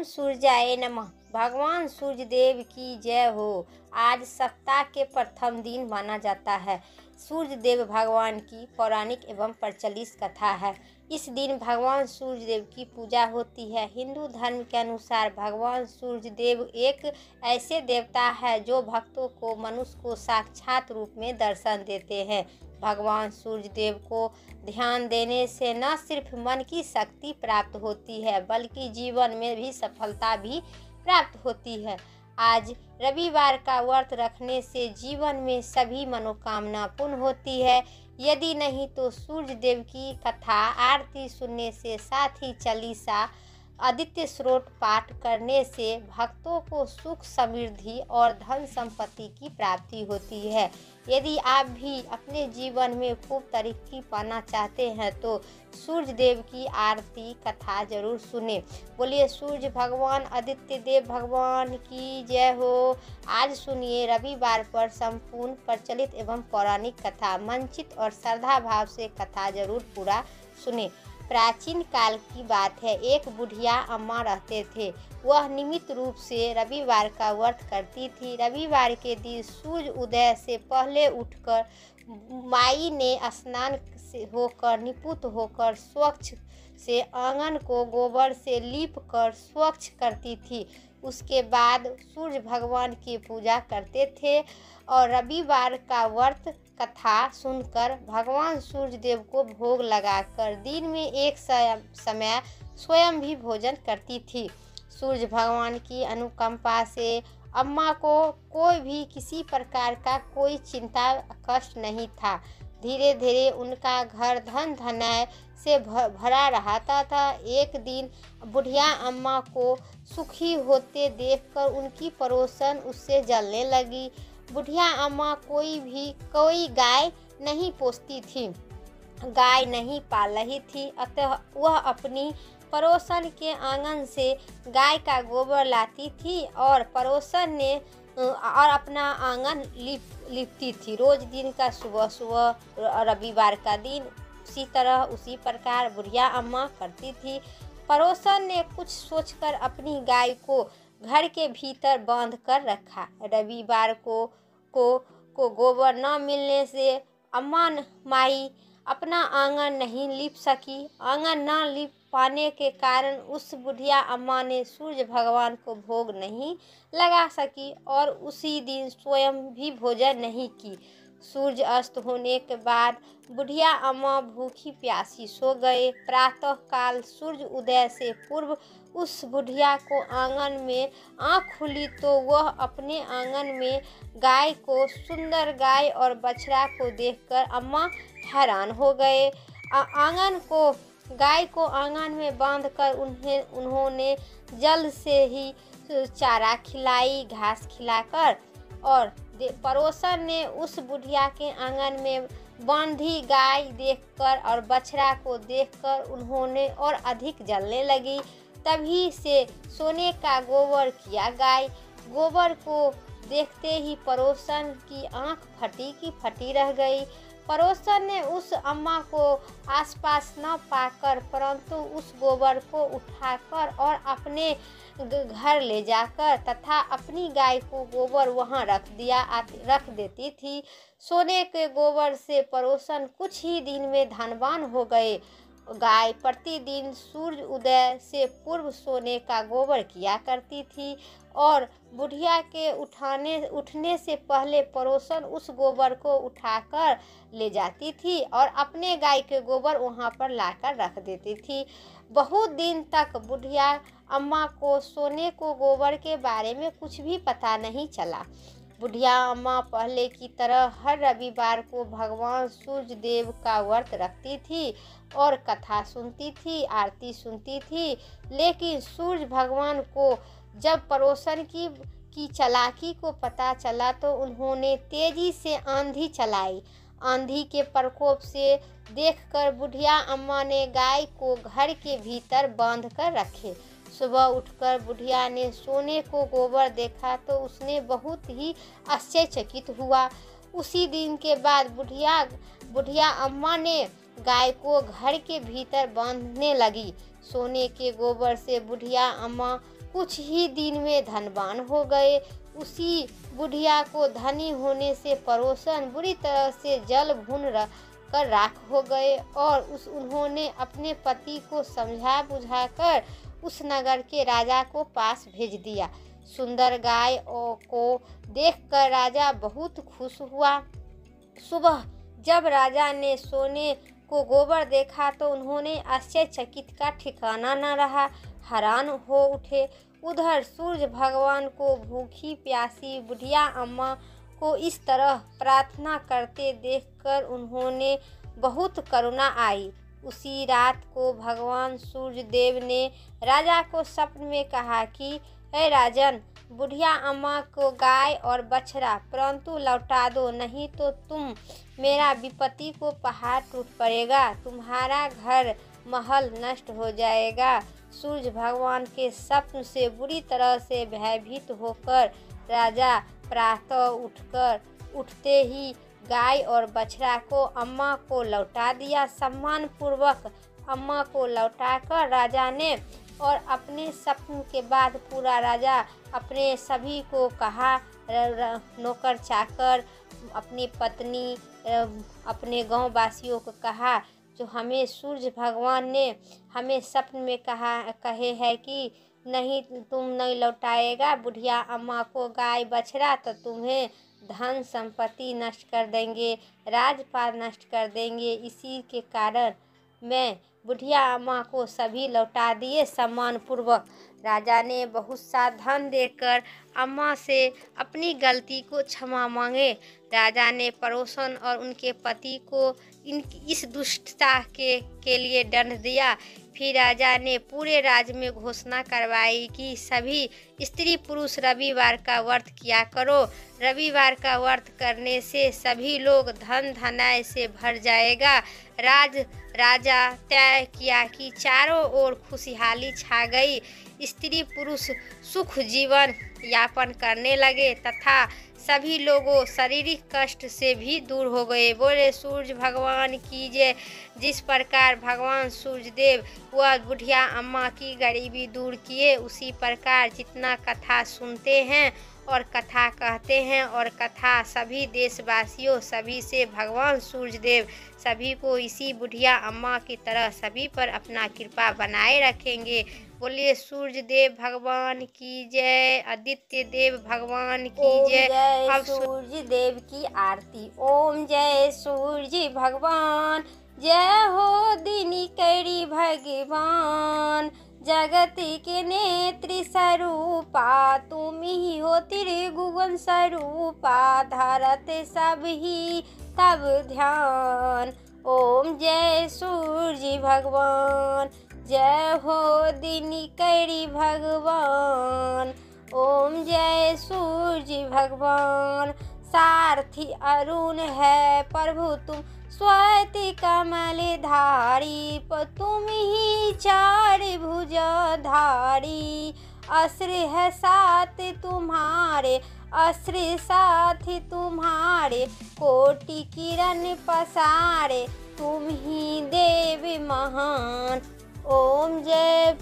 सूर्याय नमः। भगवान सूर्य देव की जय हो। आज सप्ताह के प्रथम दिन माना जाता है। सूर्य देव भगवान की पौराणिक एवं प्रचलित कथा है। इस दिन भगवान सूर्य देव की पूजा होती है। हिंदू धर्म के अनुसार भगवान सूर्य देव एक ऐसे देवता है जो भक्तों को मनुष्य को साक्षात रूप में दर्शन देते हैं। भगवान सूर्य देव को ध्यान देने से न सिर्फ मन की शक्ति प्राप्त होती है बल्कि जीवन में भी सफलता भी प्राप्त होती है। आज रविवार का व्रत रखने से जीवन में सभी मनोकामना पूर्ण होती है। यदि नहीं तो सूर्य देव की कथा आरती सुनने से साथ ही चालीसा आदित्य स्रोत पाठ करने से भक्तों को सुख समृद्धि और धन संपत्ति की प्राप्ति होती है। यदि आप भी अपने जीवन में खूब तरक्की पाना चाहते हैं तो सूर्य देव की आरती कथा जरूर सुने। बोलिए सूर्य भगवान आदित्य देव भगवान की जय हो। आज सुनिए रविवार पर संपूर्ण प्रचलित एवं पौराणिक कथा। मंचित और श्रद्धा भाव से कथा जरूर पूरा सुने। प्राचीन काल की बात है। एक बुढ़िया अम्मा रहते थे। वह नियमित रूप से रविवार का व्रत करती थी। रविवार के दिन सूर्य उदय से पहले उठकर माई ने स्नान से होकर निपुत होकर स्वच्छ से आंगन को गोबर से लीप कर स्वच्छ करती थी। उसके बाद सूर्य भगवान की पूजा करते थे और रविवार का व्रत कथा सुनकर भगवान सूर्य देव को भोग लगाकर दिन में एक समय स्वयं भी भोजन करती थी। सूर्य भगवान की अनुकंपा से अम्मा को कोई भी किसी प्रकार का कोई चिंता कष्ट नहीं था। धीरे धीरे उनका घर धन धनाय से भरा रहता था। एक दिन बुढ़िया अम्मा को सुखी होते देखकर उनकी पड़ोसन उससे जलने लगी। बुढ़िया अम्मा कोई गाय नहीं पोसती थी, गाय नहीं पाल रही थी, अतः वह अपनी पड़ोसन के आंगन से गाय का गोबर लाती थी और पड़ोसन ने और अपना आंगन लिपती थी। रोज दिन का सुबह सुबह रविवार का दिन उसी प्रकार बुढ़िया अम्मा करती थी। पड़ोसन ने कुछ सोचकर अपनी गाय को घर के भीतर बांध कर रखा। रविवार को गोबर न मिलने से अम्मा माई अपना आंगन नहीं लीप सकी। आंगन न लीप पाने के कारण उस बुढ़िया अम्मा ने सूर्य भगवान को भोग नहीं लगा सकी और उसी दिन स्वयं भी भोजन नहीं की। सूर्य अस्त होने के बाद बुढ़िया अम्मा भूखी प्यासी सो गए। प्रातः काल सूर्य उदय से पूर्व उस बुढ़िया को आंगन में आँख खुली तो वह अपने आंगन में गाय को सुंदर गाय और बछड़ा को देखकर अम्मा हैरान हो गए। गाय को आंगन में बांधकर उन्होंने जल्द से ही चारा खिलाई, घास खिलाकर, और पड़ोसन ने उस बुढ़िया के आंगन में बांधी गाय देखकर और बछड़ा को देखकर उन्होंने और अधिक जलने लगी। तभी से सोने का गोबर किया गाय। गोबर को देखते ही पड़ोसन की आंख फटी की फटी रह गई। पड़ोसन ने उस अम्मा को आसपास न पाकर परंतु उस गोबर को उठाकर और अपने घर ले जाकर तथा अपनी गाय को गोबर वहां रख देती थी। सोने के गोबर से पड़ोसन कुछ ही दिन में धनवान हो गए। गाय प्रतिदिन सूर्य उदय से पूर्व सोने का गोबर किया करती थी और बुढ़िया के उठने से पहले पड़ोसन उस गोबर को उठाकर ले जाती थी और अपने गाय के गोबर वहां पर लाकर रख देती थी। बहुत दिन तक बुढ़िया अम्मा को सोने को गोबर के बारे में कुछ भी पता नहीं चला। बुढ़िया अम्मा पहले की तरह हर रविवार को भगवान सूर्य देव का व्रत रखती थी और कथा सुनती थी, आरती सुनती थी। लेकिन सूर्य भगवान को जब पड़ोसन की चालाकी को पता चला तो उन्होंने तेजी से आंधी चलाई। आंधी के प्रकोप से देखकर बुढ़िया अम्मा ने गाय को घर के भीतर बांध कर रखे। सुबह उठकर बुढ़िया ने सोने को गोबर देखा तो उसने बहुत ही आश्चर्यचकित हुआ। उसी दिन के बाद बुढ़िया अम्मा ने गाय को घर के भीतर बांधने लगी। सोने के गोबर से बुढ़िया अम्मा कुछ ही दिन में धनवान हो गए। उसी बुढ़िया को धनी होने से पड़ोसन बुरी तरह से जल भून कर राख हो गए और उन्होंने अपने पति को समझा बुझाकर उस नगर के राजा को पास भेज दिया। सुंदर गाय को देखकर राजा बहुत खुश हुआ। सुबह जब राजा ने सोने को गोबर देखा तो उन्होंने आश्चर्यचकित का ठिकाना न रहा, हैरान हो उठे। उधर सूरज भगवान को भूखी प्यासी बुढ़िया अम्मा को इस तरह प्रार्थना करते देखकर उन्होंने बहुत करुणा आई। उसी रात को भगवान सूर्यदेव ने राजा को स्वप्न में कहा कि हे राजन, बुढ़िया अम्मा को गाय और बछड़ा परंतु लौटा दो, नहीं तो तुम मेरा विपत्ति को पहाड़ टूट पड़ेगा, तुम्हारा घर महल नष्ट हो जाएगा। सूर्य भगवान के स्वप्न से बुरी तरह से भयभीत होकर राजा प्रातः उठते ही गाय और बछड़ा को अम्मा को लौटा दिया। सम्मान पूर्वक अम्मा को लौटाकर राजा ने और अपने स्वप्न के बाद पूरा राजा अपने सभी को कहा, नौकर चाकर, अपनी पत्नी, अपने गांव वासियों को कहा, जो हमें सूर्य भगवान ने हमें स्वप्न में कहे है कि नहीं, तुम नहीं लौटाएगा बुढ़िया अम्मा को गाय बछड़ा तो तुम्हें धन संपत्ति नष्ट कर देंगे, राजपाट नष्ट कर देंगे। इसी के कारण मैं बुढ़िया अम्मा को सभी लौटा दिए सम्मान पूर्वक। राजा ने बहुत सा धन देकर अम्मा से अपनी गलती को क्षमा मांगे। राजा ने पड़ोसन और उनके पति को इस दुष्टता के लिए दंड दिया। फिर राजा ने पूरे राज्य में घोषणा करवाई कि सभी स्त्री पुरुष रविवार का व्रत किया करो। रविवार का व्रत करने से सभी लोग धन धनाय से भर जाएगा। राजा तय किया कि चारों ओर खुशहाली छा गई। स्त्री पुरुष सुख जीवन यापन करने लगे तथा सभी लोगों शारीरिक कष्ट से भी दूर हो गए। बोले सूर्य भगवान की जय। जिस प्रकार भगवान सूर्यदेव वह बुढ़िया अम्मा की गरीबी दूर किए, उसी प्रकार जितना कथा सुनते हैं और कथा कहते हैं और कथा सभी देशवासियों सभी से भगवान सूर्यदेव सभी को इसी बुढ़िया अम्मा की तरह सभी पर अपना कृपा बनाए रखेंगे। बोलिए सूर्यदेव भगवान की जय, आदित्य देव भगवान की जय। अब सूर्य देव की आरती। ओम जय सूर्य भगवान, जय हो दिनकरी भगवान। जगत के नेत्र स्वरूपा, तुम ही हो त्रिगुण स्वरूपा। धरत सब ही तब ध्यान। ओम जय सूर्य भगवान, जय हो दिनकरी भगवान। ओम जय सूर्य भगवान। सारथी अरुण है प्रभु तुम, श्वेत कमल धारी। तुम ही चार भुजधारी। अस्त्र है साथ तुम्हारे, अस्त्र साथ तुम्हारे। कोटि किरण पसारे, तुम ही देव महान। ओम जय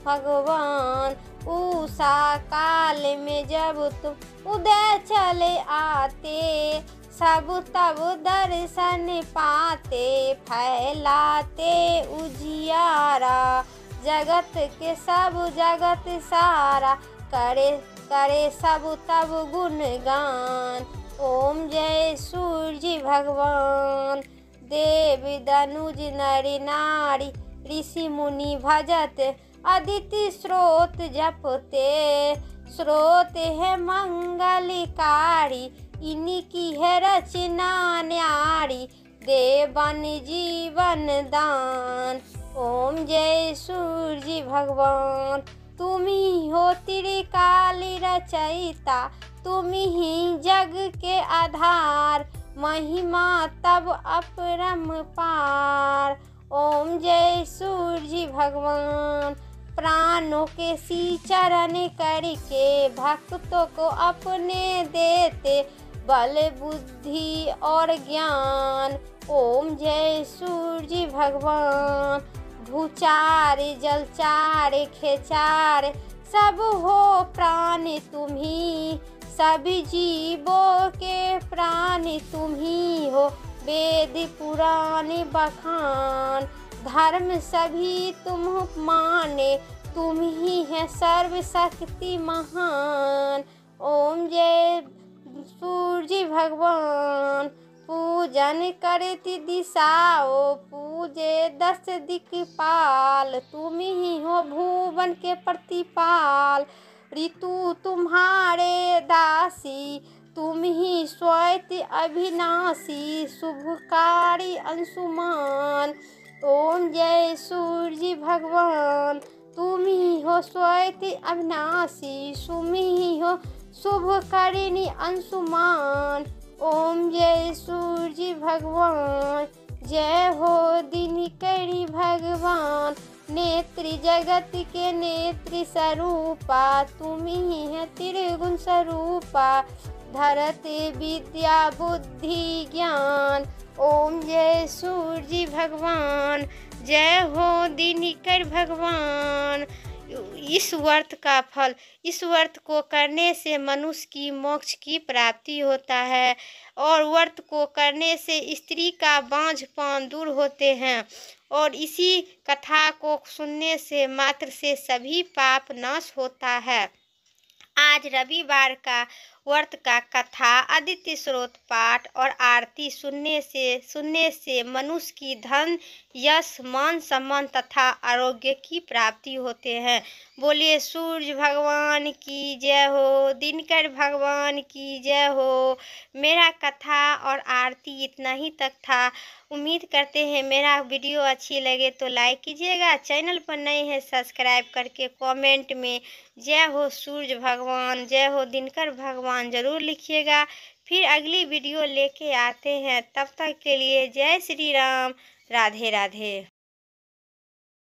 भगवान। उषा काल में जब तुम उदय चले आते, सब तब दर्शन पाते। फैलाते उजियारा, जगत के सब जगत सारा। करे सब तब गुणगान। ओम जय सूर्य भगवान। देव दनुज नर नारी, ऋषि मुनि भजत। अदिति स्रोत जपते, स्रोत है मंगलकारी। इनकी है रचना न्यारी, देवन जीवन दान। ओम जय सूर्य भगवान। तुम ही हो त्रिकाल रचयिता, तुम ही जग के आधार। महिमा तब अपरंपार। ओम जय सूर्य भगवान। प्राणों के सी चरण करके भक्तों को अपने देते, बल बुद्धि और ज्ञान। ओम जय सूर्य भगवान। भूचार जलचार खेचार सब हो प्राण तुम्ही, सभी जीवों के प्राण तुम्ही हो। वेद पुराण बखान धर्म सभी तुम माने, तुम ही है सर्वशक्ति महान। ओम जय सूर्य भगवान पूजन करती दिशाओ, पूजे 10 दिक्पाल, तुम ही हो भुवन के प्रतिपाल। ऋतु तुम्हारे दासी, तुम ही स्वयं अविनाशी, शुभकारी अंशुमान। ओम जय सूर्य भगवान तुम ही हो स्वयं अविनाशी, तुम ही हो शुभकारिणी अंशुमान। ओम जय सूर्य भगवान जय हो दिनकरी भगवान, नेत्र जगत के नेत्र स्वरूपा, तुम ही है त्रिगुण स्वरूपा, धरते विद्या बुद्धि ज्ञान। ओम जय सूर्य भगवान जय हो दिनकर भगवान। इस व्रत का फल, इस व्रत को करने से मनुष्य की मोक्ष की प्राप्ति होता है और व्रत को करने से स्त्री का बांझपन दूर होते हैं और इसी कथा को सुनने से मात्र से सभी पाप नाश होता है। आज रविवार का व्रत का कथा आदित्य स्रोत पाठ और आरती सुनने से मनुष्य की धन यश मान सम्मान तथा आरोग्य की प्राप्ति होते हैं। बोलिए सूर्य भगवान की जय हो, दिनकर भगवान की जय हो। मेरा कथा और आरती इतना ही तक था। उम्मीद करते हैं मेरा वीडियो अच्छी लगे तो लाइक कीजिएगा, चैनल पर नए हैं सब्सक्राइब करके कमेंट में जय हो सूर्य भगवान जय हो दिनकर भगवान ज़रूर लिखिएगा। फिर अगली वीडियो लेके आते हैं, तब तक के लिए जय श्री राम, राधे राधे।